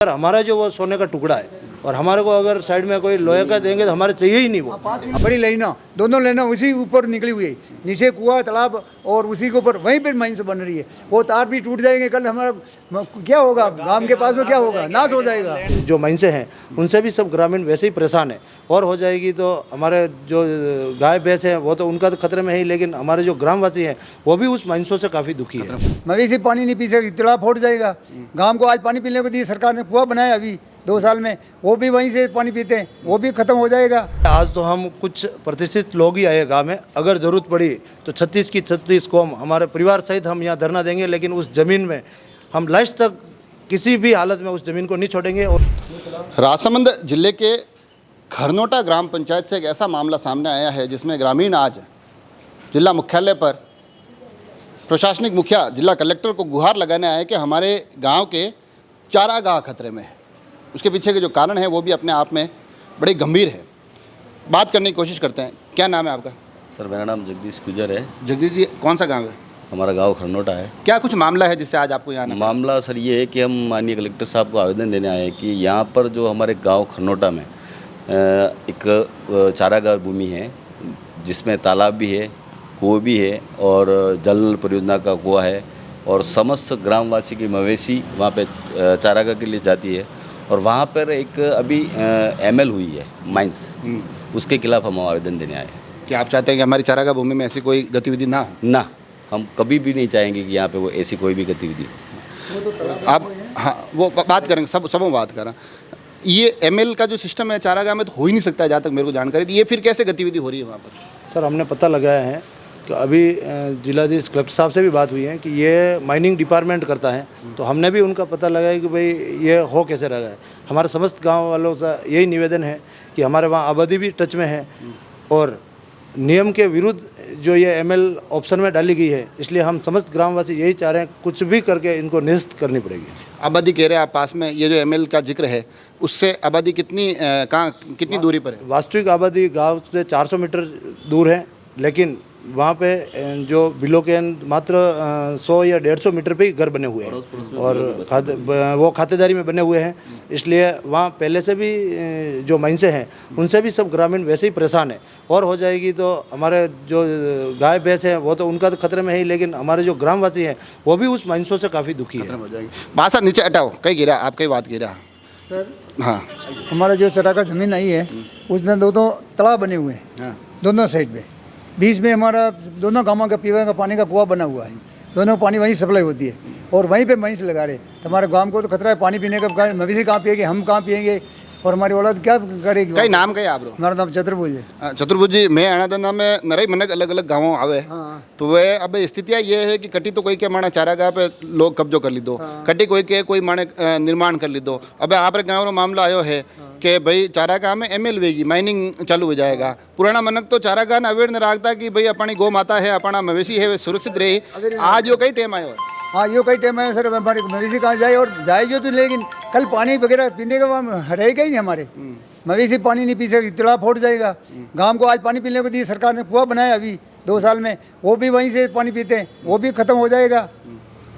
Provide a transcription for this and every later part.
Sir हमारा जो वो सोने का टुकड़ा है और हमारे को अगर साइड में कोई लोहे का देंगे तो हमारे चाहिए ही नहीं वो। बड़ी लाइना दोनों लाइना उसी ऊपर निकली हुई है, नीचे कुआं तालाब और उसी के ऊपर वहीं पर माइंस बन रही है। वो तार भी टूट जाएंगे, कल हमारा क्या होगा, गांव के पास में क्या होगा, नाश हो जाएगा। जो माइंसे हैं उनसे भी सब ग्रामीण वैसे ही परेशान है और हो जाएगी तो हमारे जो गाय भैंस हैं वो तो उनका तो खतरे में है ही, लेकिन हमारे जो ग्रामवासी हैं वो भी उस माइंसों से काफ़ी दुखी है। मवेशी पानी नहीं पी सकती, तालाब फूट जाएगा। गांव को आज पानी पीने को दी सरकार ने, कुआं बनाया अभी 2 साल में, वो भी वहीं से पानी पीते हैं, वो भी खत्म हो जाएगा। आज तो हम कुछ प्रतिष्ठित लोग ही आए गाँव में, अगर ज़रूरत पड़ी तो 36 की 36 कौम हमारे परिवार सहित हम यहाँ धरना देंगे, लेकिन उस ज़मीन में हम लास्ट तक किसी भी हालत में उस ज़मीन को नहीं छोड़ेंगे। और राजसमंद जिले के खरनोटा ग्राम पंचायत से एक ऐसा मामला सामने आया है जिसमें ग्रामीण आज जिला मुख्यालय पर प्रशासनिक मुखिया जिला कलेक्टर को गुहार लगाने आए कि हमारे गांव के चारागाह खतरे में है। उसके पीछे के जो कारण है वो भी अपने आप में बड़े गंभीर है। बात करने की कोशिश करते हैं। क्या नाम है आपका? सर मेरा नाम जगदीश गुजर है। जगदीश जी, कौन सा गांव है? हमारा गांव खरनोटा है। क्या कुछ मामला है जिससे आज आपको यहाँ आना पड़ा? मामला सर ये है कि हम माननीय कलेक्टर साहब को आवेदन देने आए हैं कि यहाँ पर जो हमारे गांव खरनोटा में एक चारागाह भूमि है जिसमें तालाब भी है, कुआं भी है और जल नल परियोजना का कुआं है और समस्त ग्रामवासी की मवेशी वहाँ पे चारागाह के लिए जाती है और वहाँ पर एक अभी ML हुई है माइंस, उसके खिलाफ हम आवेदन देने आए हैं। क्या आप चाहते हैं कि हमारी चारागाह भूमि में ऐसी कोई गतिविधि ना हो? ना, हम कभी भी नहीं चाहेंगे कि यहाँ पे वो ऐसी कोई भी गतिविधि हो। आप हाँ वो बात करेंगे, सब बात करें। ये ML का जो सिस्टम है चारागाह में तो हो ही नहीं सकता है जहाँ तक मेरे को जानकारी थी। ये फिर कैसे गतिविधि हो रही है वहाँ पर? सर हमने पता लगाया है कि अभी जिलाधीश कलेक्टर साहब से भी बात हुई है कि ये माइनिंग डिपार्टमेंट करता है, तो हमने भी उनका पता लगाया कि भाई ये हो कैसे रहा है। हमारे समस्त गांव वालों से यही निवेदन है कि हमारे वहाँ आबादी भी टच में है और नियम के विरुद्ध जो ये ML ऑप्शन में डाली गई है, इसलिए हम समस्त ग्रामवासी यही चाह रहे हैं कुछ भी करके इनको निरस्त करनी पड़ेगी। आबादी कह रहे हैं आप पास में, ये जो ML का जिक्र है उससे आबादी कितनी दूरी पर है? वास्तविक आबादी गांव से 400 मीटर दूर है, लेकिन वहाँ पे जो बिलो के मात्र 100 या 150 मीटर पे ही घर बने हुए हैं और वो खातेदारी में बने हुए हैं। इसलिए वहाँ पहले से भी जो माइंसे हैं उनसे भी सब ग्रामीण वैसे ही परेशान है और हो जाएगी तो हमारे जो गाय भैंस हैं वो तो उनका तो खतरे में है ही, लेकिन हमारे जो ग्रामवासी हैं वो भी उस माइंसों से काफ़ी दुखी है। बात सर नीचे हटाओ, कहीं गिरा आप कहीं बात गिरा सर हाँ हमारा जो चरागाह ज़मीन आई है उसमें दोनों तालाब बने हुए हैं, हाँ दोनों साइड में। बीच में हमारा दोनों गांवों का पीने का पानी का कुआं बना हुआ है, दोनों पानी वहीं सप्लाई होती है और वहीं पे वहीं से लगा रहे। तो हमारे गांव को तो खतरा है पानी पीने का, मवेशी कहाँ पिएंगे, हम कहाँ पिएंगे और हमारी औलाद क्या करेगी? कई नाम कहे आप? हमारा नाम चतुर्भुज है। चतुर्भुज जी, मैं आना में नरे मनक अलग अलग गाँवों आवे हाँ। तो वे अब स्थितियाँ ये है कि कटी तो कोई के माना चारागाह पे लोग कब्जो कर ली दो, कटी कोई के कोई माने निर्माण कर ली दो। अब आप गाँव रो मामला आयो है कि भाई चारागाह में ML वेगी माइनिंग चालू हो जाएगा। पुराना मनक तो चारागाह ने अवेयर ने रखता कि भाई अपनी गौ माता है, अपना मवेशी है, वे सुरक्षित रहे। आज यो कई टाइम आयो है। हाँ यो कई टाइम है सर, हमारी मवेशी कहाँ जाए और जाए जो तो, लेकिन कल पानी वगैरह पीने का वहाँ रहेगा ही नहीं। हमारे मवेशी पानी नहीं पी सकती, तालाब फूट जाएगा। गांव को आज पानी पीने को दी सरकार ने, कुआं बनाया अभी 2 साल में, वो भी वहीं से पानी पीते हैं, वो भी खत्म हो जाएगा।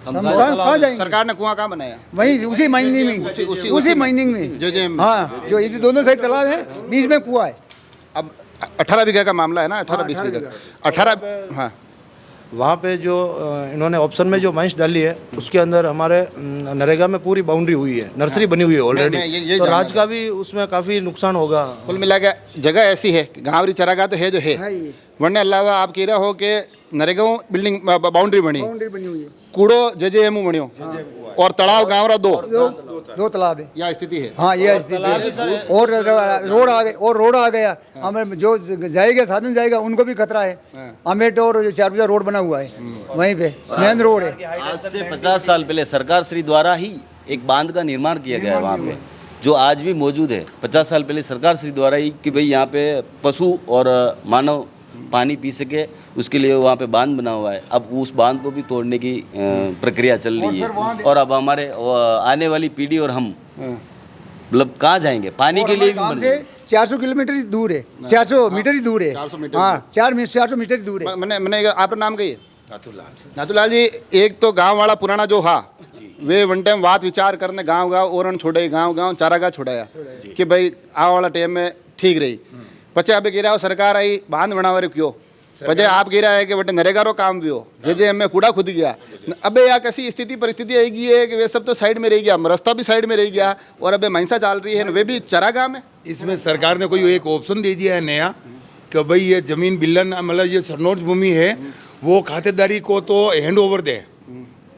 हम कहाँ जाएंगे? सरकार ने कुआं कहाँ बनाया? वहीं उसी माइनिंग में, उसी माइनिंग में। हाँ जो ये दोनों साइड तालाब है, बीच में कुआं है। अब 18 बीघा का मामला है ना, 18-20 बीघा का 18। हाँ वहाँ पे जो इन्होंने ऑप्शन में जो माइंस डाली है उसके अंदर हमारे नरेगा में पूरी बाउंड्री हुई है, नर्सरी बनी हुई है ऑलरेडी, तो राज का भी उसमें काफ़ी नुकसान होगा। कुल मिला के जगह ऐसी है, गाँवरी चरागाह तो है जो है, वरना अलावा आप कह रहे हो कि नरेगा बिल्डिंग बाउंड्री बनी हुई है, कूड़ो JJM बनियो और तालाब गाँव रा दो तालाब है। यह स्थिति है। हाँ ये स्थिति है। और रोड आ गया, हमें जो जाएगा साधन जाएगा उनको भी खतरा है। अमेट और 4 रोड बना हुआ है, वहीं पे मेन रोड है। आज से 50 साल पहले सरकार श्री द्वारा ही एक बांध का निर्माण किया गया है वहाँ पे, जो आज भी मौजूद है। 50 साल पहले सरकार श्री द्वारा ही कि भाई यहाँ पे पशु और मानव पानी पी सके, उसके लिए वहाँ पे बांध बना हुआ है। अब उस बांध को भी तोड़ने की प्रक्रिया चल रही है और अब हमारे आने वाली पीढ़ी और हम मतलब कहाँ जाएंगे पानी के लिए भी मर जाएंगे। 400 किलोमीटर ही दूर है, 400 मीटर ही दूर है। हाँ 400 मीटर ही दूर है। मैंने आपका नाम कहिए? नाथूलाल जी, एक तो गांव वाला पुराना जो हा वे वन टाइम बात विचार करने गांव गांव ओरण छोड़े गांव गांव चारागाह छुड़ाया कि भाई आ वाला टाइम में ठीक रही पचे अब गिरा सरकार आई बांध बनावे क्यों पचे आप गिरा है कि बटे नरेगा रो काम भी हो जे एम में कूड़ा खुद गया अबे या कैसी स्थिति परिस्थिति आएगी है कि वे सब तो साइड में रह गया रास्ता भी साइड में रह गया और अबे महिंसा चल रही है वे भी चारागाह में। इसमें सरकार ने कोई एक ऑप्शन दे दिया है नया कि भाई ये जमीन बिल्लन मतलब ये सरनोट भूमि है वो खातेदारी को तो हैंड ओवर दे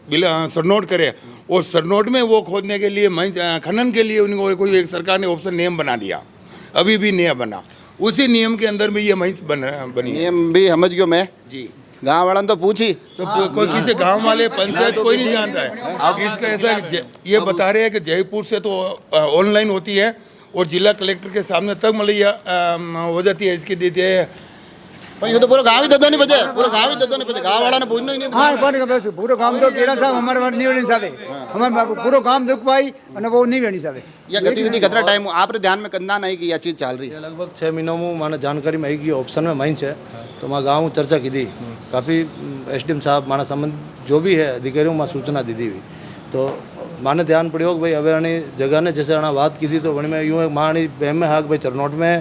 सरनोट करे और सरनोट में वो खोदने के लिए खनन के लिए उनको कोई एक सरकार ने ऑप्शन नियम बना दिया अभी भी नया बना उसी नियम के अंदर में ये महिंस बनी नियम भी समझ गयो मैं जी गाँव वाला तो पूछी तो कोई किसी गांव वाले पंचायत कोई नहीं जानता है इसका ऐसा ये बता रहे हैं कि जयपुर से तो ऑनलाइन होती है और जिला कलेक्टर के सामने तक मतलब हो जाती है इसकी देते हैं ये तो पूरा गाँव ही ददो नहीं बचे पूरा गाँव ही ददो नहीं बचे गाँव वाला ने पूछना ही नहीं हाँ बस पूरा काम तो केड़ा साहब हमारे नहीं होने साहब हमारे पूरा काम दुख पाई और वो नहीं होनी साहब या गतिविधि कितना टाइम आपने ध्यान में करना नहीं कि यह चीज़ चल रही है लगभग 6 महीनों में माने जानकारी में आई कि ऑप्शन में माइंस है तो मैं गाँव चर्चा की थी काफ़ी SDM साहब माना संबंध जो भी है अधिकारियों में सूचना दी थी तो माने ध्यान पड़ो भाई अवे आनी जगह ने जैसे आना बात की थी तो वही में यूँ एक मानी बहम में हाक भाई चरनोट में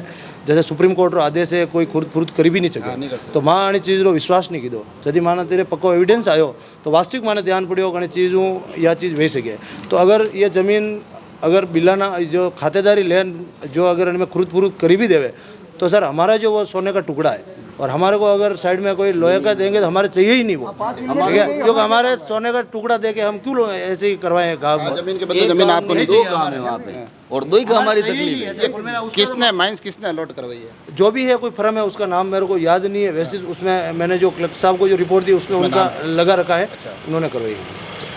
जैसे सुप्रीम कोर्ट रो आदेश है कोई खुद फुर्द करी भी नहीं सके तो माँ आनी चीज़ रो विश्वास नहीं कीधो यदि माना तेरे पक्को एविडेंस आयो तो वास्तविक माने ध्यान पड़ो कि चीज़ों या चीज़ वही सके तो अगर ये ज़मीन अगर बिलाना जो खातेदारी लेन जो अगर इनमें खुद फुर्द करी भी देवे तो सर हमारा जो वो सोने का टुकड़ा है और हमारे को अगर साइड में कोई लोहे का देंगे तो हमारे चाहिए ही नहीं वो ठीक है क्योंकि हमारे सोने का टुकड़ा दे के हम क्यों ऐसे ही करवाएं गाँव जमीन के बदले जमीन आपको नहीं दो काम है वहाँ पे और दो ही का हमारी तकलीफ है किसने माइंस किसने अलॉट करवाई है जो भी है कोई फर्म है उसका नाम मेरे को याद नहीं है वैसे उसमें मैंने जो कलेक्टर साहब को जो रिपोर्ट दी उसमें उनका लगा रखा है उन्होंने करवाई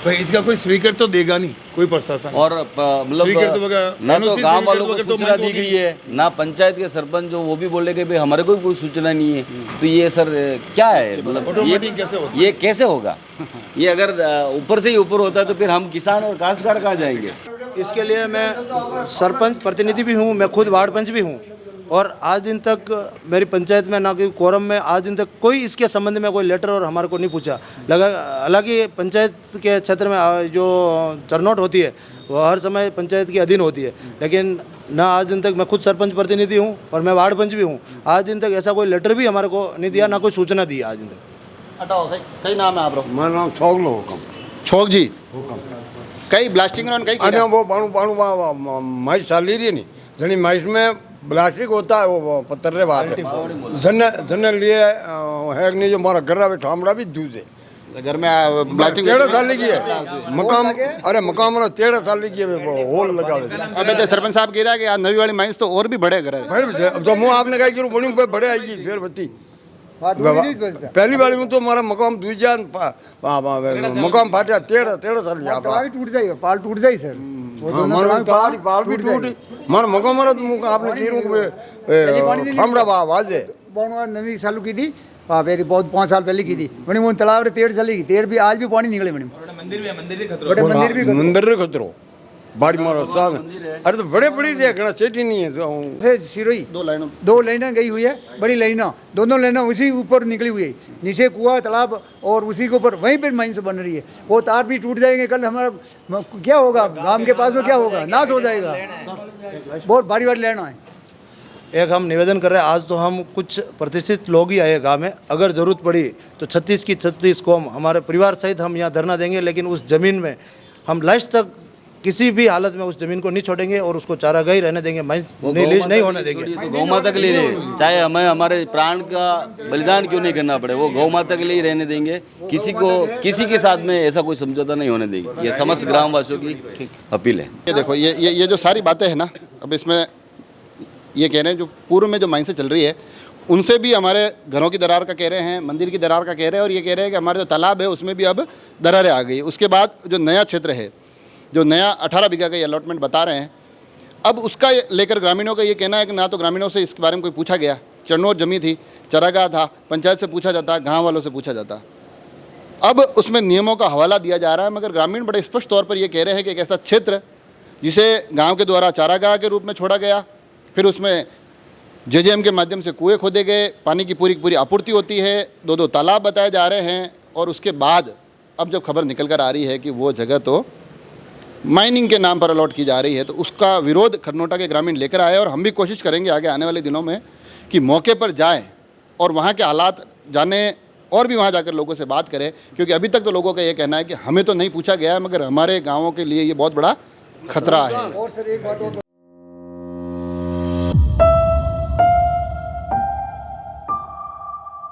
भाई इसका कोई स्वीकार तो देगा नहीं कोई प्रशासन और मतलब ना तो गांव वालों को सूचना दी गई है ना पंचायत के सरपंच जो वो भी बोले कि भाई हमारे को भी कोई सूचना नहीं है तो ये सर क्या है मतलब ये कैसे होगा ये अगर ऊपर से ही ऊपर होता है तो फिर हम किसान और काश्तकार कहाँ जाएंगे। इसके लिए मैं सरपंच प्रतिनिधि भी हूँ मैं खुद वार्ड पंच भी हूँ और आज दिन तक मेरी पंचायत में ना कोई कोरम में आज दिन तक कोई इसके संबंध में कोई लेटर और हमारे को नहीं पूछा लगा। हालांकि पंचायत के क्षेत्र में जो चरनोट होती है वो हर समय पंचायत के अधीन होती है लेकिन ना आज दिन तक मैं खुद सरपंच प्रतिनिधि हूँ और मैं वार्ड पंच भी हूँ आज दिन तक ऐसा कोई लेटर भी हमारे को नहीं दिया ना कोई सूचना दी आज दिन तक। हटाओ कई नाम है आप लोग મારું નામ છોગલો હુકમ छोक जी कई ब्लास्टिंग कई અને वो बाणु बाणु माइस चाली रही नहीं जनी माइस में ब्लास्टिक होता है वो पत्थर रे बात है जन लिए है नहीं जो हमारा घर आवे ठामड़ा भी दूध है घर में ब्लास्टिंग 13 साल की है मकाम अरे मकाम रो 13 साल की है वो होल लगा दे अबे तो सरपंच साहब कह रहा है कि आज नवी वाली माइंस तो और भी बड़े घर है भाई अब तो मुंह आपने कहा कि बड़ी बड़े आएगी फिर बत्ती बात हो रही है पहली बार में तो हमारा मकाम दूजा मकाम फाटा 13 साल की तलावी टूट जाएगा पाल टूट जाए सर वो दोनों हमारा पाल भी टूटी मार मकाम मारा तो आपने की ठामड़ा आवाज है बाणु नवी चालू की थी मेरी बहुत 5 साल पहले की थी मैंने वो तालाब रे तेड़ चली तेड़ भी आज भी पानी निकले मैंने मंदिर रे खतरो बाड़ी मारो साल अरे तो बड़े बड़ी देखना चेटी नहीं है से सिरोई 2 लाइनें गई हुई है बड़ी लाइनें दोनों लाइनें उसी ऊपर निकली हुई है नीचे कुआं तालाब और उसी के ऊपर वहीं पर माइंस बन रही है वो तार भी टूट जाएंगे कल हमारा क्या होगा गांव के पास में क्या होगा नाश हो जाएगा बहुत भारी भारी लेना है। एक हम निवेदन कर रहे हैं आज तो हम कुछ प्रतिष्ठित लोग ही आए गाँव में अगर ज़रूरत पड़ी तो 36 की 36 कौम हमारे परिवार सहित हम यहाँ धरना देंगे लेकिन उस ज़मीन में हम लास्ट तक किसी भी हालत में उस ज़मीन को नहीं छोड़ेंगे और उसको चारागाह ही रहने देंगे लीज नहीं होने देंगे। तो गौ माता के लिए चाहे हमें हमारे प्राण का बलिदान क्यों नहीं करना पड़े वो गौ माता के लिए ही रहने देंगे किसी के साथ में ऐसा कोई समझौता नहीं होने देंगे। ये समस्त ग्रामवासियों की अपील है। ये देखो ये जो सारी बातें हैं ना अब इसमें ये कह रहे हैं जो पूर्व में जो माइंस चल रही है उनसे भी हमारे घरों की दरार का कह रहे हैं मंदिर की दरार का कह रहे हैं और ये कह रहे हैं कि हमारे जो तालाब है उसमें भी अब दरारें आ गई। उसके बाद जो नया क्षेत्र है जो नया 18 बीघा का ये अलॉटमेंट बता रहे हैं अब उसका लेकर ग्रामीणों का ये कहना है कि ना तो ग्रामीणों से इसके बारे में कोई पूछा गया चरनोट जमी थी चरागाह था पंचायत से पूछा जाता गाँव वालों से पूछा जाता अब उसमें नियमों का हवाला दिया जा रहा है मगर ग्रामीण बड़े स्पष्ट तौर पर ये कह रहे हैं कि एक ऐसा क्षेत्र जिसे गाँव के द्वारा चारागाह के रूप में छोड़ा गया फिर उसमें जेजेएम के माध्यम से कुएं खोदे गए पानी की पूरी आपूर्ति होती है 2 तालाब बताए जा रहे हैं और उसके बाद अब जब खबर निकल कर आ रही है कि वो जगह तो माइनिंग के नाम पर अलॉट की जा रही है, तो उसका विरोध खरनोटा के ग्रामीण लेकर आए और हम भी कोशिश करेंगे आगे आने वाले दिनों में कि मौके पर जाएं और वहाँ के हालात जाने और भी वहाँ जाकर लोगों से बात करें, क्योंकि अभी तक तो लोगों का ये कहना है कि हमें तो नहीं पूछा गया है, मगर हमारे गाँवों के लिए ये बहुत बड़ा खतरा है। और सर एक बात और